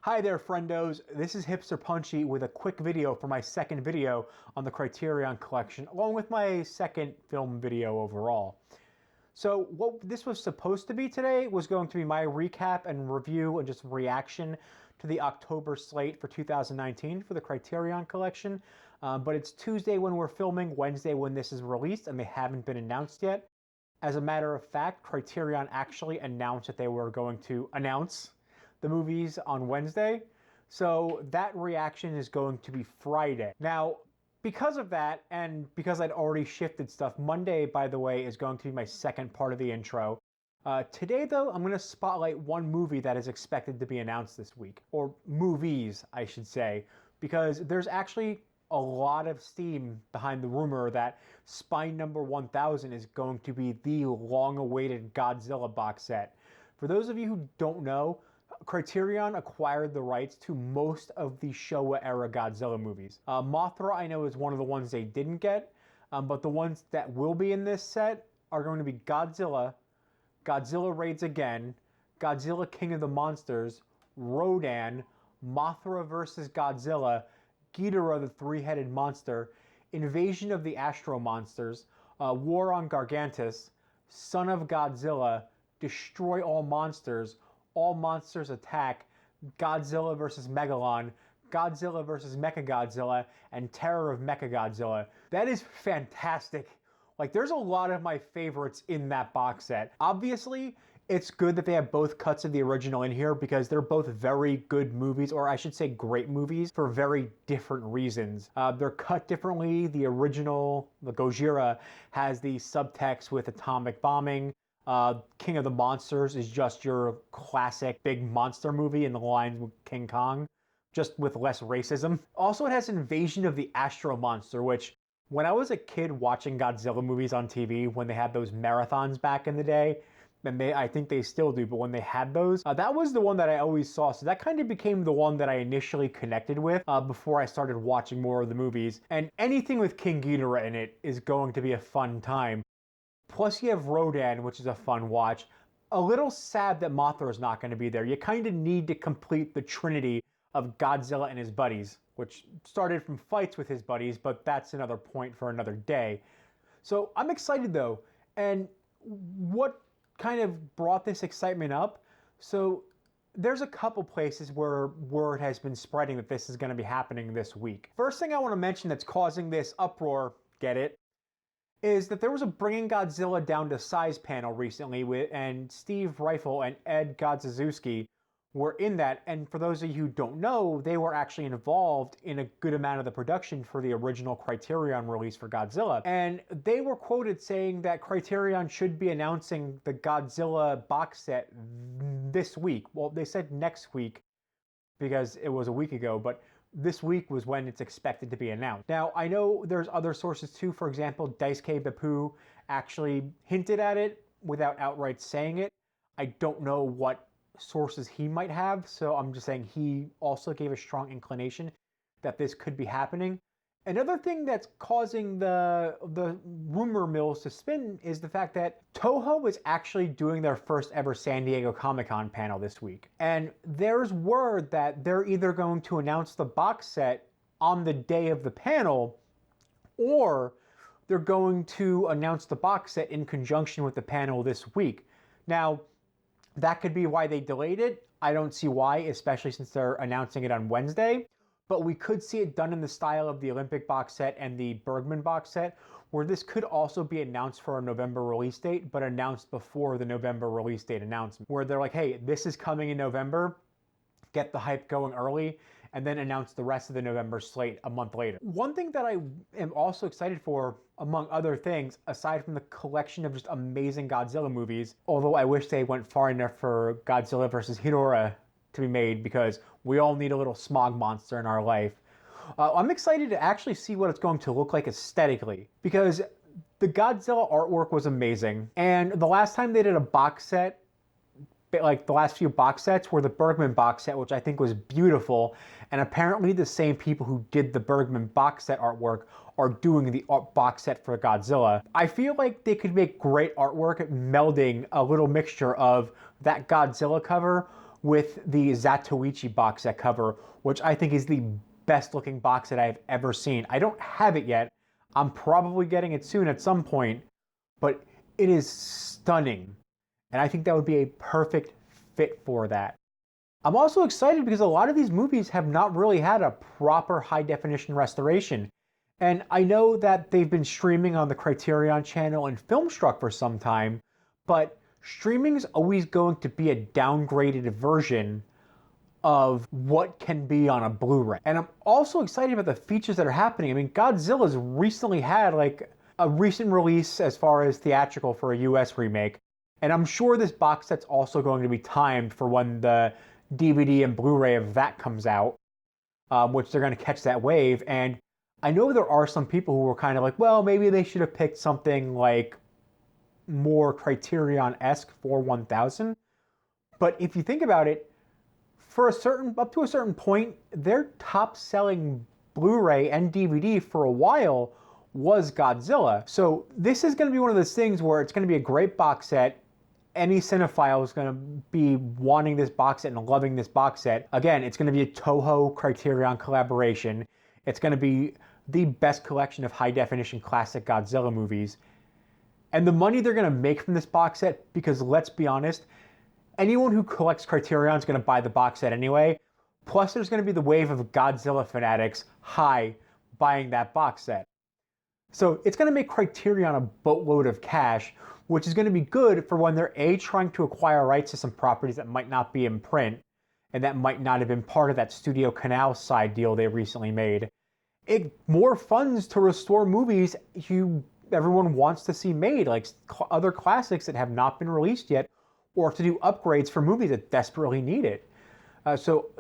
Hi there, friendos. This is Hipster Punchy with a quick video for my second video on the Criterion collection, along with my second film video overall. So what this was supposed to be today was going to be my recap and review and just reaction to the October slate for 2019 for the Criterion collection. But it's Tuesday when we're filming, Wednesday when this is released, and they haven't been announced yet. As a matter of fact, Criterion actually announced that they were going to announce the movies on Wednesday, so that reaction is going to be Friday. Now, because of that, and because I'd already shifted stuff, Monday, by the way, is going to be my second part of the intro. Today, though, I'm going to spotlight one movie that is expected to be announced this week, or movies, I should say, because there's actually a lot of steam behind the rumor that Spine Number 1000 is going to be the long-awaited Godzilla box set. For those of you who don't know, Criterion acquired the rights to most of the Showa-era Godzilla movies. Mothra, I know, is one of the ones they didn't get, but the ones that will be in this set are going to be Godzilla, Godzilla Raids Again, Godzilla King of the Monsters, Rodan, Mothra vs. Godzilla, Ghidorah the Three-Headed Monster, Invasion of the Astro Monsters, War on Gargantus, Son of Godzilla, Destroy All Monsters, All Monsters Attack, Godzilla vs. Megalon, Godzilla vs. Mechagodzilla, and Terror of Mechagodzilla. That is fantastic. Like, there's a lot of my favorites in that box set. Obviously, it's good that they have both cuts of the original in here because they're both very good movies, or I should say great movies, for very different reasons. They're cut differently. The original, the Gojira, has the subtext with atomic bombing. King of the Monsters is just your classic big monster movie in the lines with King Kong, just with less racism. Also, it has Invasion of the Astro Monster, which when I was a kid watching Godzilla movies on TV, when they had those marathons back in the day, and I think they still do, but when they had those, that was the one that I always saw. So that kind of became the one that I initially connected with before I started watching more of the movies. And anything with King Ghidorah in it is going to be a fun time. Plus you have Rodan, which is a fun watch. A little sad that Mothra is not going to be there. You kind of need to complete the trinity of Godzilla and his buddies, which started from fights with his buddies, but that's another point for another day. So I'm excited though, and what kind of brought this excitement up? So there's a couple places where word has been spreading that this is going to be happening this week. First thing I want to mention that's causing this uproar, get it, is that there was a Bringing Godzilla Down to Size panel recently, and Steve Rifle and Ed Godziszewski were in that. And for those of you who don't know, they were actually involved in a good amount of the production for the original Criterion release for Godzilla. And they were quoted saying that Criterion should be announcing the Godzilla box set this week. Well, they said next week because it was a week ago, but this week was when it's expected to be announced. Now, I know there's other sources too. For example, Daisuke Beppu actually hinted at it without outright saying it. I don't know what sources he might have, so I'm just saying he also gave a strong inclination that this could be happening. Another thing that's causing the rumor mills to spin is the fact that Toho is actually doing their first ever San Diego Comic-Con panel this week. And there's word that they're either going to announce the box set on the day of the panel, or they're going to announce the box set in conjunction with the panel this week. Now, that could be why they delayed it. I don't see why, especially since they're announcing it on Wednesday. But we could see it done in the style of the Olympic box set and the Bergman box set, where this could also be announced for a November release date, but announced before the November release date announcement, where they're like, hey, this is coming in November, get the hype going early, and then announce the rest of the November slate a month later. One thing that I am also excited for, among other things, aside from the collection of just amazing Godzilla movies, although I wish they went far enough for Godzilla vs. Ghidorah to be made, because we all need a little smog monster in our life. I'm excited to actually see what it's going to look like aesthetically, because the Godzilla artwork was amazing, and the last time they did a box set, like the last few box sets, were the Bergman box set, which I think was beautiful, and apparently the same people who did the Bergman box set artwork are doing the box set for Godzilla. I feel like they could make great artwork melding a little mixture of that Godzilla cover with the Zatoichi box set cover, which I think is the best looking box set I've ever seen. I don't have it yet. I'm probably getting it soon at some point, but it is stunning. And I think that would be a perfect fit for that. I'm also excited because a lot of these movies have not really had a proper high definition restoration. And I know that they've been streaming on the Criterion channel and Filmstruck for some time, but streaming is always going to be a downgraded version of what can be on a Blu-ray. And I'm also excited about the features that are happening. I mean, Godzilla's recently had like a recent release as far as theatrical for a US remake. And I'm sure this box set's also going to be timed for when the DVD and Blu-ray of that comes out, which they're going to catch that wave. And I know there are some people who were kind of like, well, maybe they should have picked something like more Criterion-esque for 1000. But if you think about it, for up to a certain point, their top-selling Blu-ray and DVD for a while was Godzilla. So this is going to be one of those things where it's going to be a great box set. Any cinephile is going to be wanting this box set and loving this box set. Again, it's going to be a Toho Criterion collaboration. It's going to be the best collection of high-definition classic Godzilla movies. And the money they're going to make from this box set, because let's be honest, anyone who collects Criterion is going to buy the box set anyway. Plus, there's going to be the wave of Godzilla fanatics buying that box set. So it's going to make Criterion a boatload of cash, which is going to be good for when they're trying to acquire rights to some properties that might not be in print and that might not have been part of that Studio Canal side deal they recently made. More funds to restore movies everyone wants to see made, like other classics that have not been released yet, or to do upgrades for movies that desperately need it. So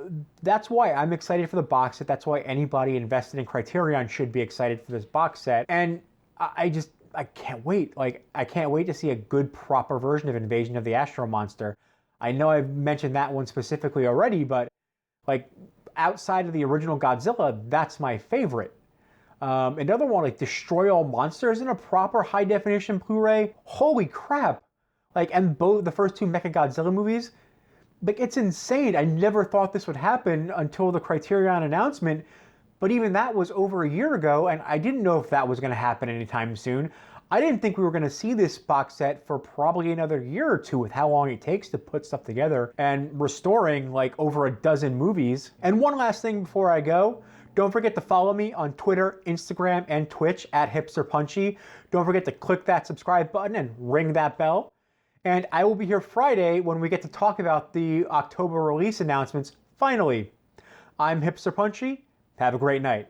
that's why I'm excited for the box set. That's why anybody invested in Criterion should be excited for this box set. And I can't wait. Like, I can't wait to see a good, proper version of Invasion of the Astro Monster. I know I've mentioned that one specifically already, but like outside of the original Godzilla, that's my favorite. Another one, like Destroy All Monsters in a proper high definition Blu-ray. Holy crap! Like, and both the first two Mechagodzilla movies, like, it's insane. I never thought this would happen until the Criterion announcement, but even that was over a year ago, and I didn't know if that was going to happen anytime soon. I didn't think we were going to see this box set for probably another year or two with how long it takes to put stuff together and restoring like over a dozen movies. And one last thing before I go, don't forget to follow me on Twitter, Instagram, and Twitch at HipsterPunchy. Don't forget to click that subscribe button and ring that bell. And I will be here Friday when we get to talk about the October release announcements. Finally, I'm Hipster Punchy. Have a great night.